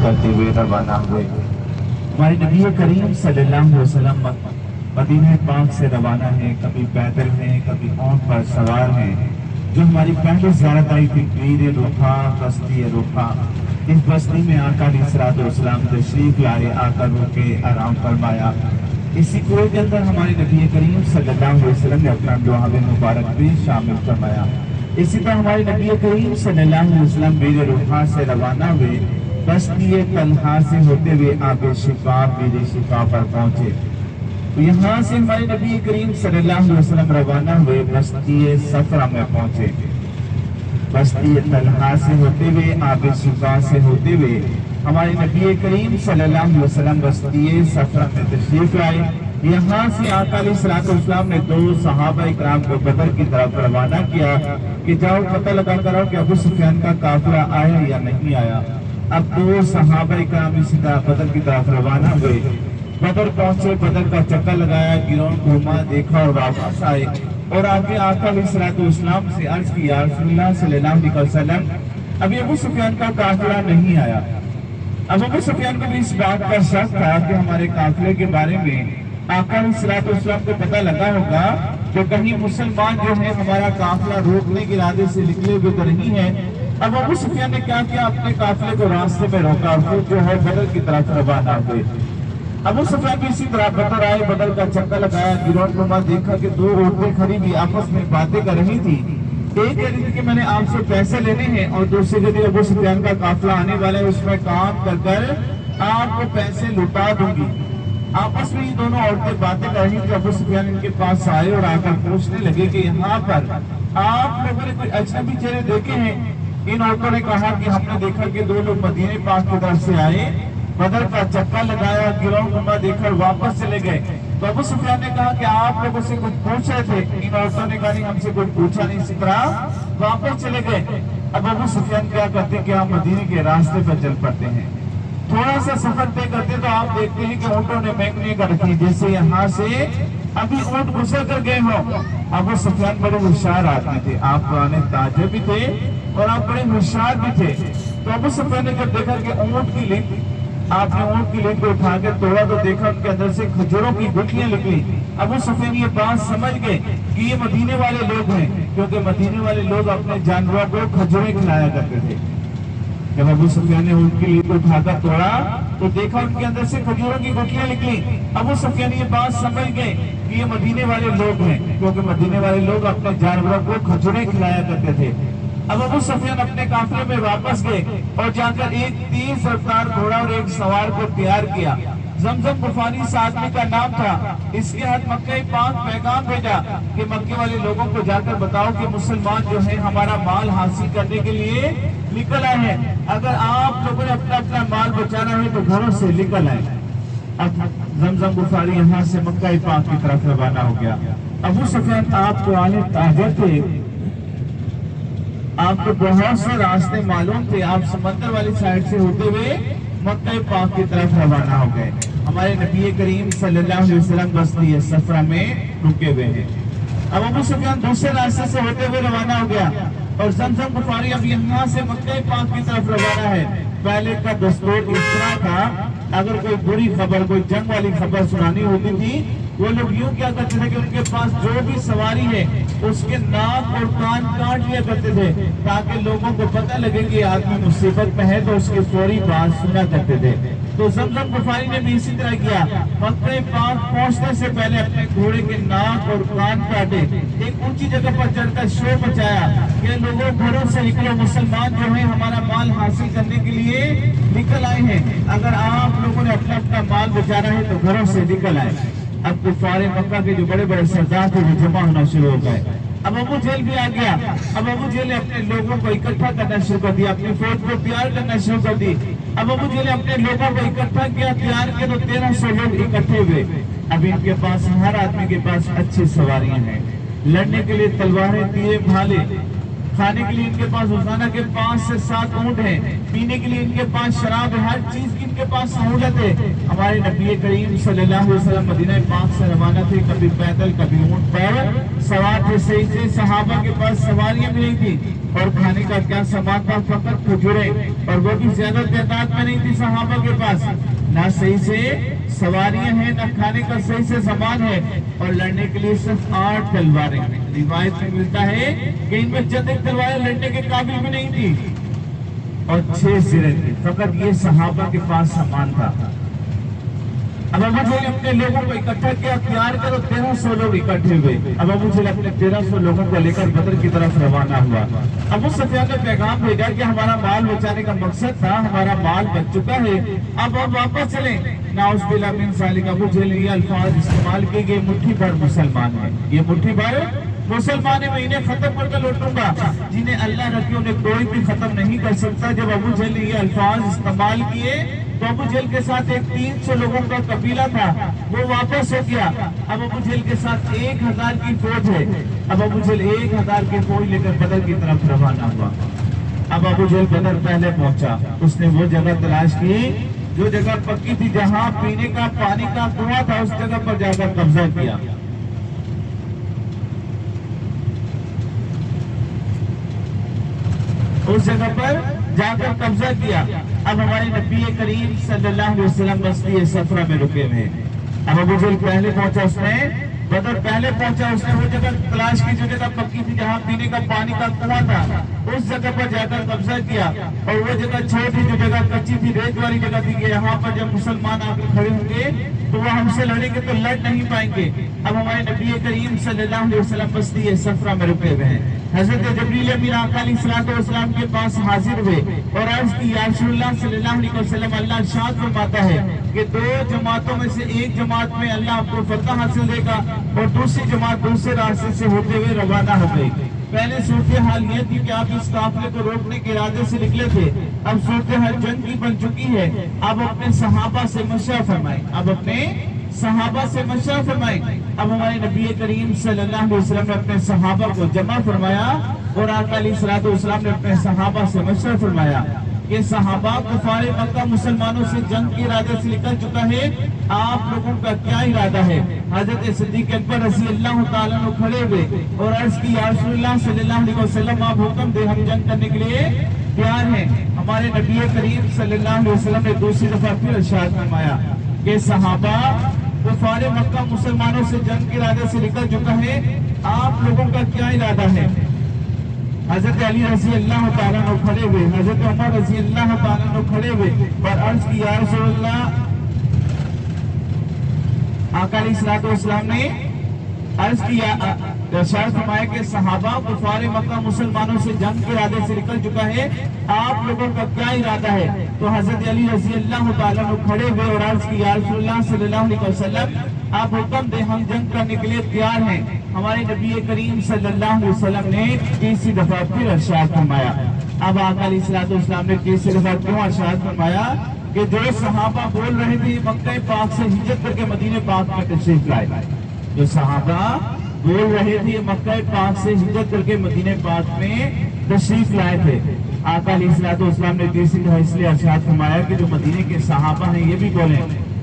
کرتے ہوئے روانہ ہوئے۔ ہمارے نبی کریم صلی اللہ علیہ وسلم مدینہ پاک سے روانہ ہیں، کبھی پیدل ہیں، کبھی اونٹ پر سوار ہیں۔ جو ہماری پہلی زیارت آئی تھی پیر روحا، بستی روحا، اس بستی میں آقا علیہ الصلوۃ والسلام تشریف لائے، آ کر رکے، آرام فرمایا۔ اسی کوئے کے اندر ہمارے نبی کریم صلی اللہ علیہ وسلم نے اپنا دعا مبارک بھی شامل فرمایا۔ اسی طرح ہمارے نبی کریم صلی اللہ علیہ وسلم بیر روحا سے روانہ ہوئے، بستی طلحہ سے ہوتے ہوئے آب شفا بیر شفا پر پہنچے۔ یہاں سے ہمارے نبی کریم صلی اللہ علیہ وسلم روانہ ہوئے، بستی صفرا میں پہنچے۔ بستی طلحہ سے ہوتے ہوئے آب شفا سے ہوتے ہوئے ہمارے نبی کریم صلی اللہ علیہ وسلم بستی صفرا میں تشریف لائے۔ یہاں سے آقا علیہ الصلوۃ والسلام نے 2 صحابہ اکرام کو بدر کی طرف روانہ کیا کہ جاؤ پتہ لگا کرو کہ ابو سفیان کا قافلہ آیا یا نہیں آیا۔ اب 2 صحابہ اکرام اسی طرح بدر کی طرف روانہ ہوئے۔ بدر پہنچے، بدر کا چکر لگایا، گروہ گھوما، دیکھا اور واپس آئے اور آگے آقا علیہ الصلوۃ والسلام سے عرض کی، یا رسول اللہ صلی اللہ علیہ وسلم ابھی ابو سفیان کا قافلہ نہیں آیا۔ اب ابو سفیان کو بھی اس بات کا شک تھا کہ ہمارے قافلے کے بارے میں آقا علیہ الصلوۃ والسلام کو پتہ لگا ہوگا کہ کہیں مسلمان جو ہیں ہمارا قافلہ روکنے کے ارادے سے نکلے ہوئے تو نہیں ہے۔ اب ابو سفیان نے کیا کیا، اپنے قافلے کو راستے میں روکا، خود جو ہے بدر کی طرف روانہ ہوئے۔ ابو سفیان بھی اسی طرح بدر آئے، بدر کا چکر لگایا، گروہ گھوما، دیکھا کہ 2 عورتیں کھڑی بھی آپس میں باتیں کر رہی تھی۔ ایک کہہ رہی تھی کہ میں نے آپ سے پیسے لینے ہیں، اور دوسری کہتی ابو سفیان کا قافلہ آنے والا ہے، اس میں کام کر کر آپ کو پیسے لٹا دوں گی۔ آپس میں یہ دونوں عورتیں باتیں کر رہی تھی۔ ابو سفیان ان کے پاس آئے اور آ کر پوچھنے لگے کہ یہاں پر آپ لوگوں نے کوئی اجنبی چہرے دیکھے ہیں؟ ان عورتوں نے کہا کہ ہم نے دیکھا کہ 2 لوگ مدینہ پاک کی طرف سے آئے، بدر کا چکر لگایا، گروہ گھوما، دیکھ کر واپس چلے گئے۔ تو ابو سفیان نے کہا کہ آپ لوگوں سے کچھ پوچھ رہے تھے؟ ان عورتوں نے کہا نہیں، ہم سے کچھ پوچھا نہیں، اسی طرح واپس چلے گئے۔ اب ابو سفیان کیا کرتے کہ آپ مدینے کے راستے پر چل پڑتے ہیں، تھوڑا سا سفر طے کرتے تو آپ دیکھتے ہیں کہ اونٹوں نے مہنگنے کر رکھی، جیسے یہاں سے ابھی اونٹ گزر کر گئے ہوں۔ ابو سفیان بڑے ہوشیار آدمی تھے، آپ پرانے تاجر بھی تھے اور آپ بڑے ہوشیار بھی تھے۔ تو ابو سفیان نے جب دیکھا کہ اونٹ کی لنک، آپ نے اونٹ کی لنک کو اٹھا کے توڑا تو دیکھا ان کے اندر سے کھجوروں کی گٹھلیاں نکلی۔ ابو سفیان یہ بات سمجھ گئے کہ یہ مدینے والے لوگ ہیں، کیونکہ مدینے والے لوگ اپنے جانوروں کو کھجوریں کھلایا کرتے تھے۔ جب ابو سفیان نے اونٹ کی لنک کو اٹھا کر توڑا تو دیکھا ان کے اندر سے کھجوروں کی گٹھلیاں نکلی۔ ابو سفیان یہ بات سمجھ گئے کہ یہ مدینے والے لوگ ہیں، کیونکہ مدینے والے لوگ اپنے جانوروں کو کھجوریں کھلایا کرتے تھے۔ اب ابو سفیان اپنے قافلے میں واپس گئے اور جا کر ایک تیز رفتار گھوڑا اور ایک سوار کو تیار کیا۔ زمزم غفاری اس آدمی کا نام تھا۔ اس کے ہاتھ مکہ پاک پیغام بھیجا کہ مکے والے لوگوں کو جا کر بتاؤ کہ مسلمان جو ہیں ہمارا مال حاصل کرنے کے لیے نکل آئے ہیں، اگر آپ لوگوں نے اپنا اپنا مال بچانا ہے تو گھروں سے نکل آئے۔ اب زمزم غفاری یہاں سے مکہ پاک کی طرف روانہ ہو گیا۔ ابو سفیان آپ پرانے تاجر تھے، آپ کو بہت سے راستے معلوم تھے، آپ سمندر والی سائڈ سے ہوتے ہوئے مکہ پاک کی طرف روانہ ہو گئے۔ ہمارے نبی کریم صلی اللہ علیہ وسلم بستی صفرا میں رکے ہوئے ہیں۔ اب ابو سفیان دوسرے راستے سے ہوتے ہوئے روانہ ہو گیا اور زمزم غفاری اب یہاں سے مکہ پاک کی طرف روانہ ہے۔ پہلے کا دستور اس طرح تھا، اگر کوئی بری خبر، کوئی جنگ والی خبر سنانی ہوتی تھی، وہ لوگ یوں کیا کرتے تھے کہ ان کے پاس جو بھی سواری ہے اس کے ناک اور کان کاٹ لیا کرتے تھے تاکہ لوگوں کو پتہ لگے کہ آدمی مصیبت میں ہے تو اس کی فوری بات سنا کرتے تھے۔ تو زمزم غفاری نے بھی اسی طرح کیا، مکہ پاک پہنچنے سے پہلے اپنے گھوڑے کے ناک اور کان کاٹے، ایک اونچی جگہ پر چڑھ کر شور مچایا کہ لوگوں گھروں سے نکلو، مسلمان جو ہیں ہمارا مال حاصل کرنے کے لیے نکل آئے ہیں، اگر آپ لوگوں نے اپنا اپنا مال بچانا ہے تو گھروں سے نکل آئے۔ اب کفار مکہ کے جو بڑے بڑے سردار تھے وہ جمع ہونا شروع ہو گئے۔ اب ابو جہل بھی آ گیا۔ اب ابو جہل نے اپنے لوگوں کو اکٹھا کرنا شروع کر دیا، اپنی فوج کو تیار کرنا شروع کر دی۔ اب ابو جہل نے اپنے لوگوں کو اکٹھا کیا، تیار کیا تو 1300 لوگ اکٹھے ہوئے۔ اب ان کے پاس، ہر آدمی کے پاس اچھی سواریاں ہیں، لڑنے کے لیے تلواریں، تیرے، بھالے، کھانے کے لیے ان کے پاس روزانہ کے 5 سے 7 اونٹ ہیں، پینے کے لیے ان کے پاس شراب ہے، ہر چیز کی ان کے پاس سہولت ہے۔ ہمارے نبی کریم صلی اللہ علیہ وسلم مدینہ پاک سے روانہ تھے، کبھی پیدل کبھی اونٹ پر سوار تھے، صحیح سے صحابہ کے پاس سواریاں بھی نہیں تھی، اور کھانے کا کیا سامان تھا؟ فقط کھجوریں، اور وہ بھی زیادہ تعداد میں نہیں تھی صحابہ کے پاس، نہ صحیح سے سواریاں ہیں، نہ کھانے کا صحیح سے سامان ہے، اور لڑنے کے لیے صرف 8 تلواریں ہیں۔ روایت میں ملتا ہے کہ ان میں چند ایک تلواریں لڑنے کے قابل بھی نہیں تھی، اور 6 سرے تھے۔ فقط یہ صحابہ کے پاس سامان تھا۔ اب ابو جہل اپنے لوگوں کو اکٹھا کیا، تیار کرو، 1300 لوگ اکٹھے ہوئے۔ اب ابو جہل اپنے 1300 لوگوں کو لے کر بدر کی طرف روانہ ہوا۔ ابو سفیان نے پیغام بھیجا کہ ہمارا مال بچانے کا مقصد تھا، ہمارا مال بچ چکا ہے، اب واپس چلیں۔ نعوذ باللہ من ذالک، ابو جہل نے یہ الفاظ استعمال کیے کہ مٹھی بھر مسلمان ہیں، یہ مٹھی بھر مسلمان ہیں، میں انہیں ختم کر کے لوٹوں گا، جنہیں اللہ رکھے انہیں کوئی بھی ختم نہیں کر سکتا۔ جب ابو جہل نے یہ الفاظ استعمال کیے تو ابو جہل کے ساتھ ایک 300 لوگوں کا قبیلہ تھا، وہ واپس ہو گیا۔ اب ابو جہل کے ساتھ 1000 کی فوج ہے۔ اب ابو جہل 1000 کی فوج لے کر بدر کی طرف روانہ ہوا۔ اب ابو جہل بدر پہلے پہنچا، اس نے وہ جگہ تلاش کی جو جگہ پکی تھی، جہاں پینے کا پانی کا کنواں تھا، اس جگہ پر جا کر قبضہ کیا۔ اس جگہ پر جا کر قبضہ کیا۔ اب ہمارے نبی کریم صلی اللہ علیہ وسلم بستی صفرہ میں رکے ہوئے ہیں۔ اب ابو جہل پہلے پہنچا، اس نے بدر پہلے پہنچا، اس نے وہ جگہ تلاش کی جو جگہ پکی تھی، جہاں پینے کا پانی کا کنواں تھا، اس جگہ پر جا کر قبضہ کیا۔ اور وہ جگہ چھوٹی جو جگہ کچی تھی، ریت والی جگہ تھی، کہ یہاں پر جب مسلمان آ کر کھڑے ہوں گے تو وہ ہم سے لڑیں گے تو لڑ نہیں پائیں گے۔ اب ہمارے نبی کریم صلی اللہ علیہ وسلم بستی صفرہ میں رکے ہوئے ہیں۔ حضرت جبریل امین آقا علیہ الصلوۃ والسلام کے پاس حاضر ہوئے اور عرض کی، یا رسول اللہ صلی اللہ علیہ وسلم، اللہ ارشاد فرماتا ہے کہ 2 جماعتوں میں سے ایک جماعت میں اللہ آپ کو فتح حاصل دے گا، اور دوسری جماعت دوسرے راستے سے ہوتے ہوئے روانہ ہو گئی۔ پہلے صورتحال یہ تھی کہ آپ اس قافلے کو روکنے کے ارادے سے نکلے تھے، اب صورتحال جنگ کی بن چکی ہے۔ اب اپنے صحابہ سے مشورہ فرمائیں، اب اپنے صحابہ سے مشورہ فرمائیں۔ اب ہمارے نبی کریم صلی اللہ علیہ وسلم نے اپنے صحابہ کو جمع فرمایا، اور آقا علیہ الصلوۃ والسلام نے اپنے صحابہ سے مشورہ فرمایا کہ صحابہ کفار مکہ مسلمانوں سے جنگ کے ارادے سے نکل چکا ہے، آپ لوگوں کا کیا ارادہ ہے؟ حضرت صدیق اکبر رضی اللہ تعالیٰ عنہ کھڑے ہوئے اور عرض کی، یا رسول اللہ صلی اللہ علیہ وسلم، آپ حکم دے، ہم جنگ کرنے کے لیے تیار ہیں۔ ہمارے نبی کریم صلی اللہ علیہ وسلم نے دوسری دفعہ پھر ارشاد فرمایا کہ صحابہ کفار مکہ مسلمانوں سے جنگ کے ارادے سے نکل چکا ہے، آپ لوگوں کا کیا ارادہ ہے؟ حضرت علی رضی اللہ تعالیٰ عنہ کھڑے ہوئے، حضرت عمر رضی اللہ تعالیٰ عنہ کھڑے ہوئے اور عرض کی، یا رسول اللہ، آقا علیہ الصلوۃ والسلام نے عرض کیا، ارشاد فرمایا کہ صحابہ کفار مکہ مسلمانوں سے جنگ کے ارادے سے نکل چکا ہے، آپ لوگوں کا کیا ارادہ ہے؟ تو حضرت علی رضی اللہ تعالیٰ عنہ کھڑے ہوئے اور عرض کی، یا رسول اللہ صلی اللہ علیہ وسلم، آپ حکم دیں، ہم جنگ کرنے کے لیے تیار ہیں۔ ہمارے نبی کریم صلی اللہ علیہ وسلم نے تیسری دفعہ پھر ارشاد فرمایا۔ اب آقا علیہ الصلوۃ والسلام نے تیسری دفعہ کیوں ارشاد فرمایا کہ جو صحابہ بول رہے تھے مکہ پاک سے ہجرت کر کے مدینہ پاک میں تشریف لائے، جو صحابہ بول رہے تھے مکہ پاک سے ہجرت کر کے مدینہ پاک میں تشریف لائے تھے، آقا علیہ الصلوۃ والسلام نے تیسری دفعہ اس لیے ارشاد فرمایا کہ جو مدینہ کے صحابہ ہیں یہ بھی بولیں۔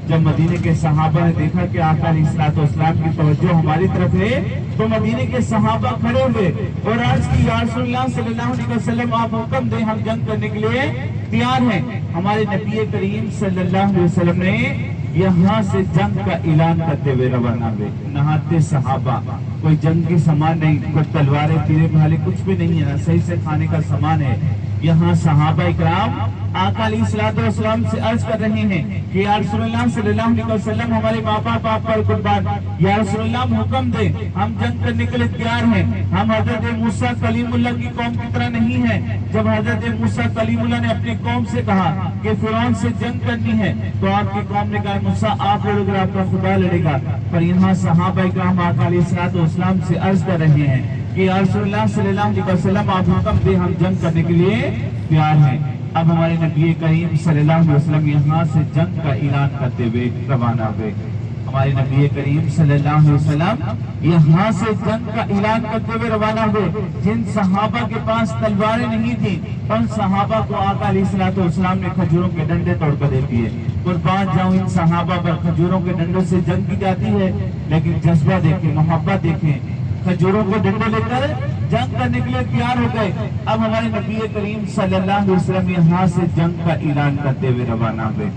جب مدینہ کے صحابہ نے دیکھا کہ آقا علیہ الصلوۃ والسلام کی توجہ ہماری طرف ہے تو مدینہ کے صحابہ کھڑے ہوئے اور عرض کی، یا رسول اللہ صلی اللہ علیہ وسلم، آپ حکم دیں، ہم جنگ کرنے کے لیے تیار ہیں۔ ہمارے نبی کریم صلی اللہ علیہ وسلم نے یہاں سے جنگ کا اعلان کرتے ہوئے روانہ ہوئے۔ نہاتے صحابہ، کوئی جنگ کی سامان نہیں، کوئی تلواریں تیرے بھالے کچھ بھی نہیں ہے، نہ صحیح سے کھانے کا سامان ہے۔ یہاں صحابہ اکرام آقا علیہ الصلوۃ والسلام سے عرض کر رہے ہیں کہ یا رسول اللہ صلی اللہ علیہ وسلم، ہمارے ماں باپ آپ پر قربان، یا رسول اللہ حکم دیں، ہم جنگ کرنے کے لیے تیار ہیں۔ ہم حضرت موسیٰ کلیم اللہ کی قوم کی طرح نہیں ہیں۔ جب حضرت موسیٰ کلیم اللہ نے اپنی قوم سے کہا کہ فرعون سے جنگ کرنی ہے تو آپ کی قوم نے کہا، موسیٰ آپ لڑو گے، آپ کا خدا لڑے گا۔ پر یہاں صحابہ اکرام آقا علیہ الصلوۃ والسلام سے عرض کر رہے ہیں کہ یا رسول اللہ صلی اللہ علیہ وسلم، آپ حکم دیں، ہم جنگ کرنے کے لیے تیار ہیں۔ اب ہمارے نبی کریم صلی اللہ علیہ وسلم یہاں سے جنگ کا اعلان کرتے ہوئے روانہ ہوئے۔ ہمارے نبی کریم صلی اللہ علیہ وسلم یہاں سے جنگ کا اعلان کرتے ہوئے روانہ ہوئے۔ جن صحابہ کے پاس تلواریں نہیں تھیں ان صحابہ کو آقا علیہ الصلوۃ والسلام نے کھجوروں کے ڈنڈے توڑ کر دے دیے۔ قربان جاؤں ان صحابہ پر کھجوروں کے ڈنڈوں سے جنگ کی جاتی ہے، لیکن جذبہ دیکھیں، محبت دیکھیں، کھجوروں کے ڈنڈے لے کر جنگ کرنے کے لیے تیار ہو گئے۔ اب ہمارے نبی کریم صلی اللہ علیہ وسلم یہاں سے جنگ کا اعلان کرتے ہوئے روانہ ہوئے۔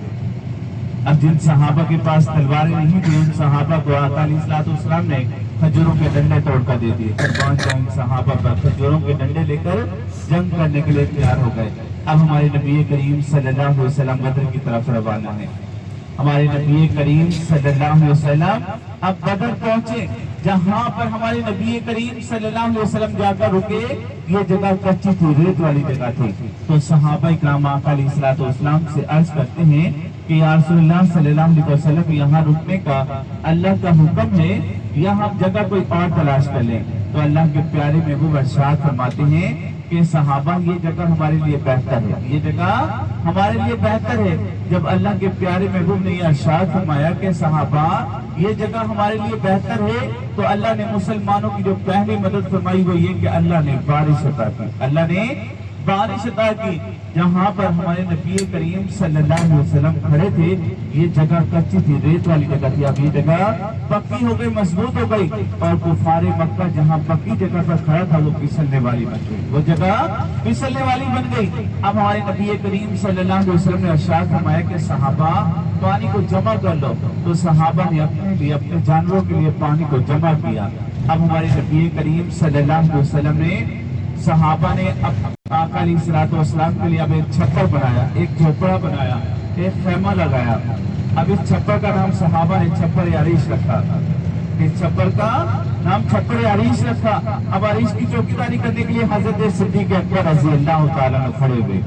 اب جن صحابہ کے پاس تلواریں نہیں تھی ان صحابہ کو آقا علیہ الصلوۃ والسلام نے کھجوروں کے ڈنڈے توڑ کر دے دیے۔ صحابہ پر کھجوروں کے ڈنڈے لے کر جنگ کرنے کے لیے تیار ہو گئے۔ اب ہمارے نبی کریم صلی اللہ علیہ وسلم بدر کی طرف روانہ ہیں۔ ہمارے نبی کریم صلی اللہ علیہ وسلم اب بدر پہنچے، جہاں پر ہمارے نبی کریم صلی اللہ علیہ وسلم جا کر رکے۔ یہ جگہ کچی تھی، ریت والی جگہ تھی۔ تو صحابہ اکرام آقا علیہ الصلوۃ والسلام سے عرض کرتے ہیں کہ یا رسول اللہ صلی اللہ علیہ وسلم یہاں رکنے کا اللہ کا حکم ہے، یہاں جگہ کوئی اور تلاش کر لیں۔ تو اللہ کے پیارے محبوب ارشاد فرماتے ہیں کہ صحابہ یہ جگہ ہمارے لیے بہتر ہے، یہ جگہ ہمارے لیے بہتر ہے۔ جب اللہ کے پیارے محبوب نے یہ ارشاد فرمایا کہ صحابہ یہ جگہ ہمارے لیے بہتر ہے، تو اللہ نے مسلمانوں کی جو پہلی مدد فرمائی وہ یہ کہ اللہ نے بارش عطا کی، اللہ نے بارش عطا کی۔ جہاں پر ہمارے نبی کریم صلی اللہ علیہ وسلم کھڑے تھے یہ جگہ کچی تھی، ریت والی جگہ تھی۔ اب یہ جگہ پکی ہو گئی، مضبوط ہو گئی، اور کفار مکہ جہاں پکی جگہ پر کھڑا تھا وہ پھسلنے والی بن گئی، وہ جگہ پھسلنے والی بن گئی۔ اب ہمارے نبی کریم صلی اللہ علیہ وسلم نے ارشاد فرمایا کہ صحابہ پانی کو جمع کر لو۔ تو صحابہ نے اپنے لیے، اپنے جانوروں کے لیے پانی کو جمع کیا۔ اب ہمارے نبی کریم صلی اللہ علیہ وسلم نے، صحابہ نے آقا علیہ الصلوۃ والسلام کے لیے اب ایک چھپر بنایا، ایک جھوپڑا بنایا، ایک خیمہ لگایا۔ اب اس چھپر کا نام صحابہ نے چھپر عریش رکھا، اس چھپر کا نام چھپر عریش رکھا۔ اب عریش کی چوکیداری کرنے کے لیے حضرت صدیق اکبر رضی اللہ تعالیٰ عنہ کھڑے ہوئے۔